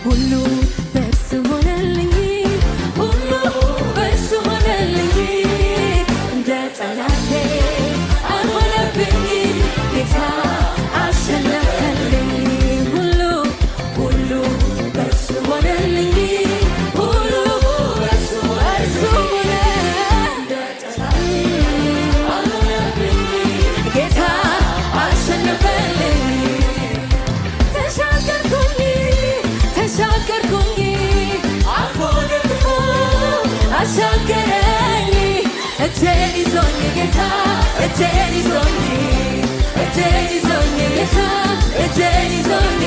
ሁሉ በእርሱ ሆነልኝ ሁሉ በእርሱ ሆነልኝ እንደ ጠላቴ አልሆነብኝ ጌታ አሸነፈልኝ ሁሉ ሁሉ በእርሱ ሆነልኝ ሁሉ በእርሱ ሆነ እንደ ጠላቴ አልሆነብኝ ጌታ አሸነፈልኝ ተሻገርኩኝ አልፎ ደግሞ አሻገረኝ እጄን ይዞኝ ጌታ እጄን ይዞኝ ጌታ እጄን ይዞኝ